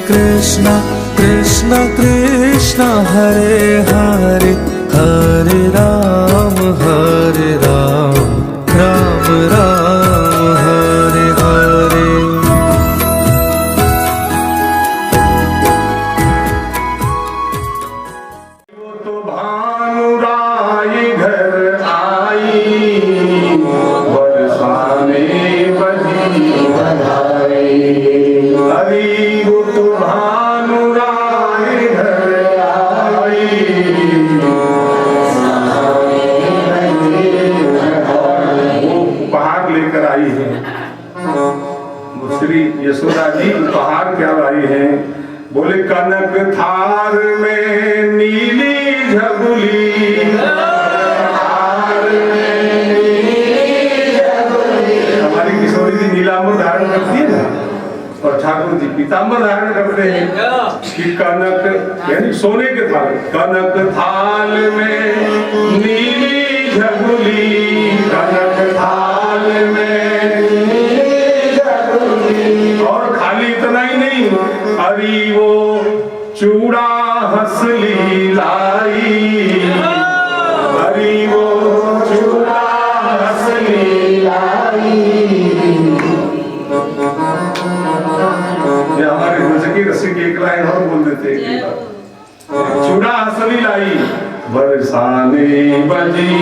कृष्ण कृष्ण कृष्ण हरे हरे हरे राम राम राम हरे हरे। वो तो भानुराई घर आई बरसाने बजी बधाई। हरी वो तो भानुराई घर आई वो उपहार लेकर आई है। श्री यशोदा जी उपहार क्या लाई है? बोले कनक थार में नीली झगुली, हमारी किशोरी जी नीलांबर धारण करती है ना, और ठाकुर जी पीतांबर धारण करते हैं कि कनक यानी सोने के थाल, कनक थाल में नीली झगुली, कनक थाल में और खाली इतना ही नहीं, अरे वो चूड़ा हंसली लाई, अरे वो चूड़ा हंसली लाई। ये हमारे गुजकी रसिक एक लाइन और बोल देते हैं, चूड़ा हंसली लाई बरसाने बजी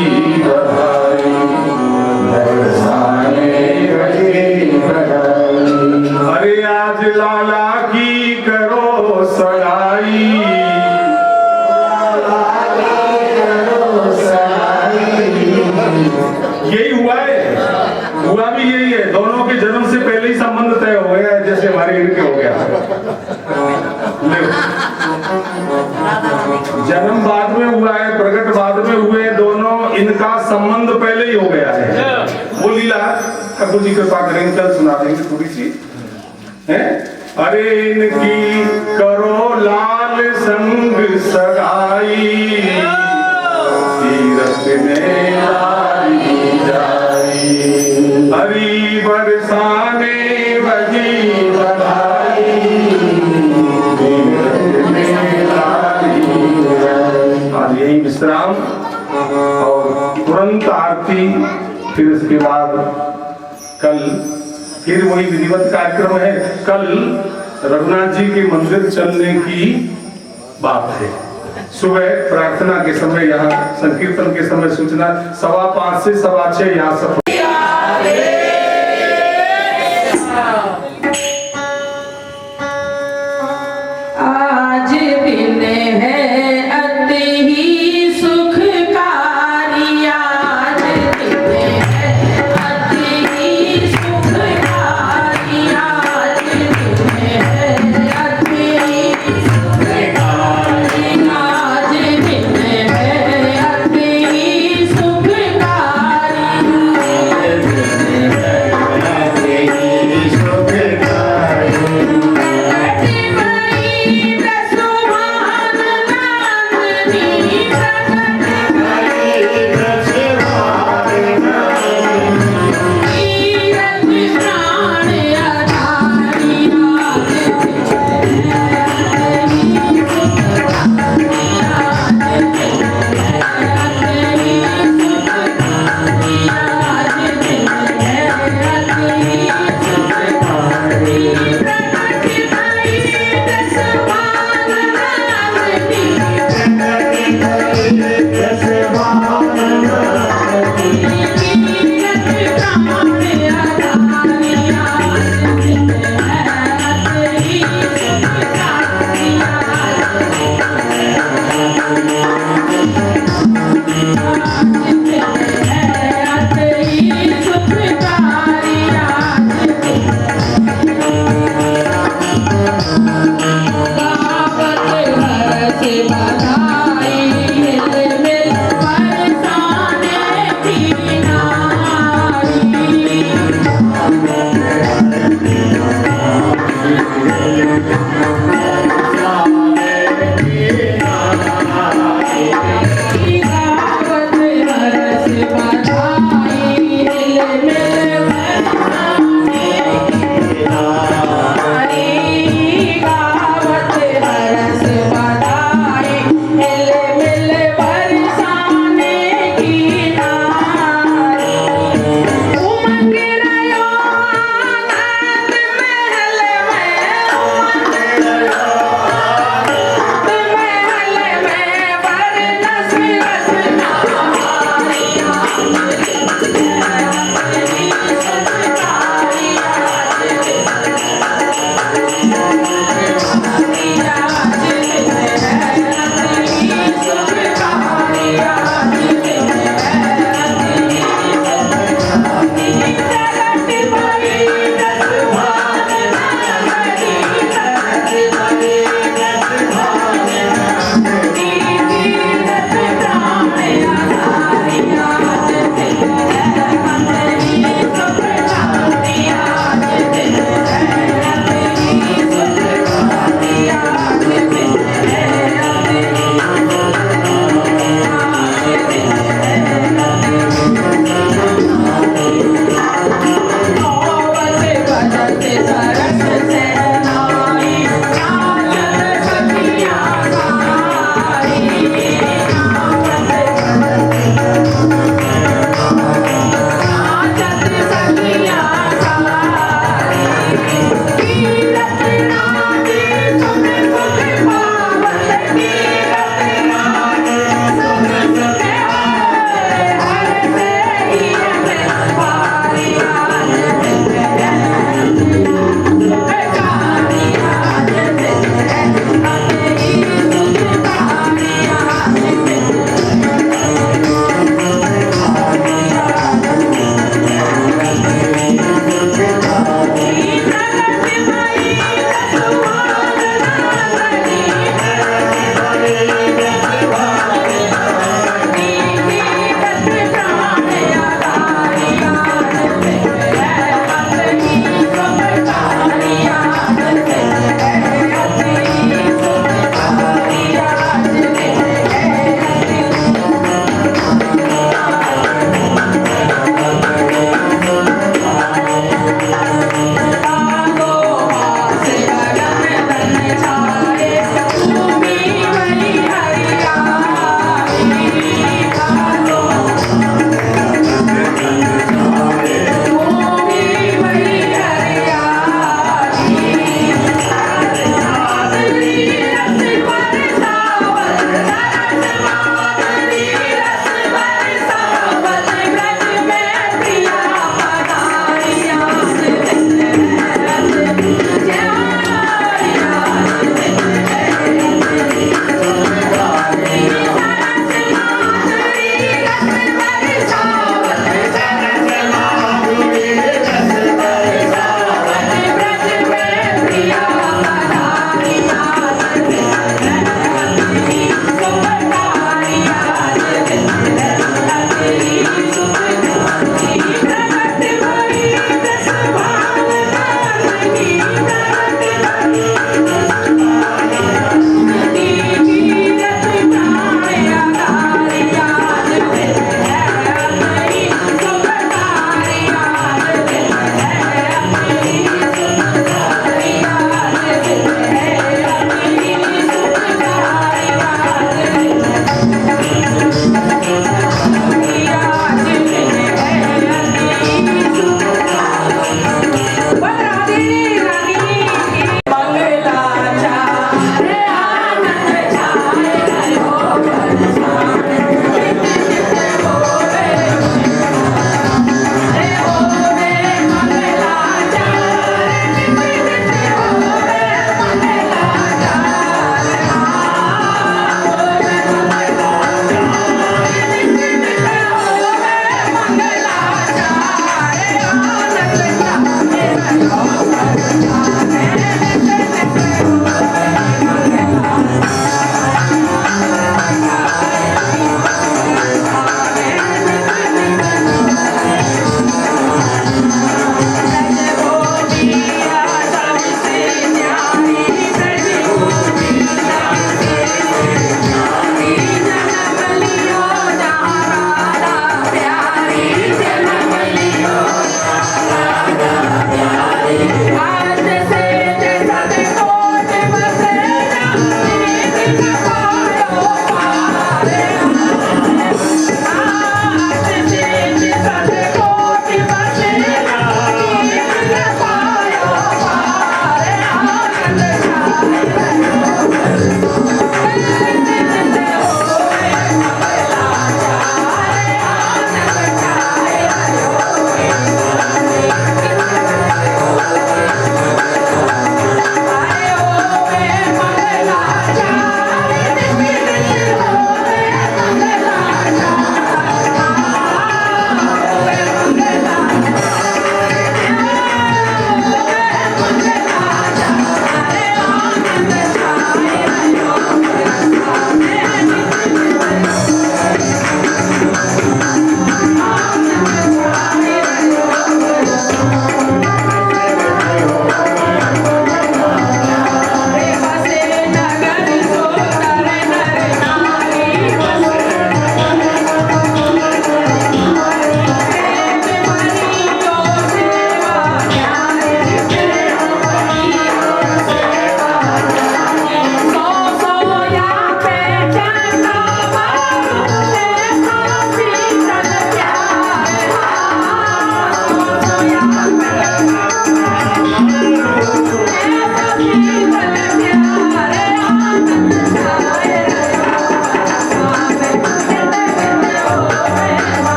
बधाई, बरसाने बजी बधाई। अरे आज लाला की करो सगाई, यही हुआ है, हुआ भी यही है। दोनों के जन्म से पहले ही संबंध तय हो गया है, जैसे हमारे इनके हो गया। जन्म बाद में हुआ है, प्रकट बाद में हुए, दोनों इनका संबंध पहले ही हो गया है। वो लीला ठाकुर जी कृपा करेंगे, कल सुना देंगे थोड़ी सी है। अरे इनकी करो लाल संग सगाई, तीरथ में लाई जाई, हरी बरसाने बजी बधाई, तीरथ में लाई जाई। आज यही विश्राम और तुरंत आरती, फिर इसके बाद कल फिर वही विधिवत कार्यक्रम है। कल रघुनाथ जी के मंदिर चलने की बात है। सुबह प्रार्थना के समय, यहाँ संकीर्तन के समय सूचना 5:15 से 6:15 यहाँ सब। आज दिन है अति ही सुखकारी, आज दिन है अति ही सुखकारी, आज दिन है अति ही सुखकारी, आज दिन है अति ही सुखकारी, आज दिन है अति ही सुखकारी।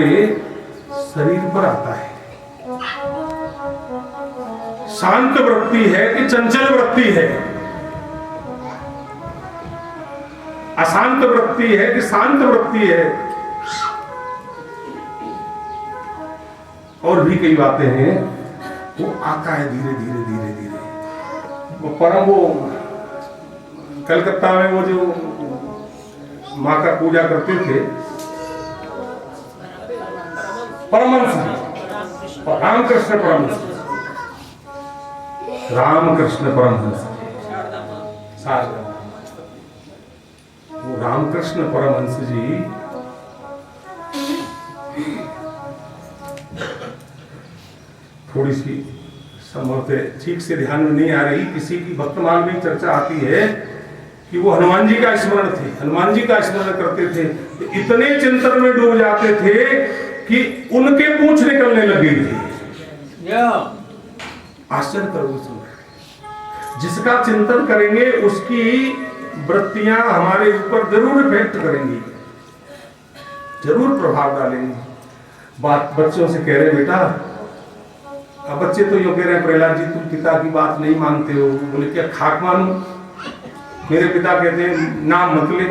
हमारे शरीर पर आता है। शांत वृत्ति है कि चंचल वृत्ति है, अशांत वृत्ति है कि शांत वृत्ति है। और भी कई बातें हैं, वो आता है धीरे धीरे धीरे धीरे। वो परम, वो कलकत्ता में वो जो माँ का पूजा करते थे परमहंस जी, रामकृष्ण परमहंस, रामकृष्ण परमहंस, वो रामकृष्ण परमहंस जी थोड़ी सी संभवतः ठीक से ध्यान में नहीं आ रही, किसी की वर्तमान में चर्चा आती है कि वो हनुमान जी का स्मरण थे, हनुमान जी का स्मरण करते थे, तो इतने चिंतन में डूब जाते थे कि उनके पूंछ निकलने लग गई थी। आश्चर्य करोगे सुन, जिसका चिंतन करेंगे उसकी वृत्तियां हमारे ऊपर जरूर इफेक्ट करेंगी, जरूर प्रभाव डालेंगी। बात बच्चों से कह रहे बेटा, अब बच्चे तो यो कह रहे हैं प्रहलाद जी तुम पिता की बात नहीं मानते हो। बोले क्या खाक मानूं? मेरे पिता कहते हैं नाम मत ले,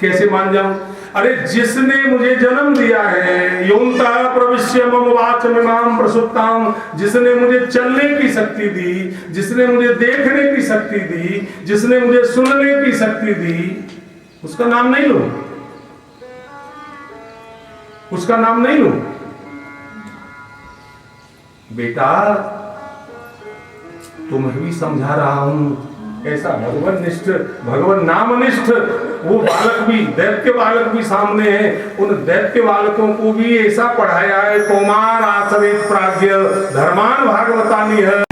कैसे मान जाऊं? अरे जिसने मुझे जन्म दिया है, योंता प्रविश्य मम वाचमिमां प्रसुप्तां, जिसने मुझे चलने की शक्ति दी, जिसने मुझे देखने की शक्ति दी, जिसने मुझे सुनने की शक्ति दी, उसका नाम नहीं लो, उसका नाम नहीं लो। बेटा तुम्हें भी समझा रहा हूं, ऐसा भगवान निष्ठ, भगवान नाम निष्ठ वो बालक भी, दैत्य बालक भी सामने है। उन दैत्य बालकों को भी ऐसा पढ़ाया है, कौमार आचरित प्राज्ञ धर्मान भागवतानि है।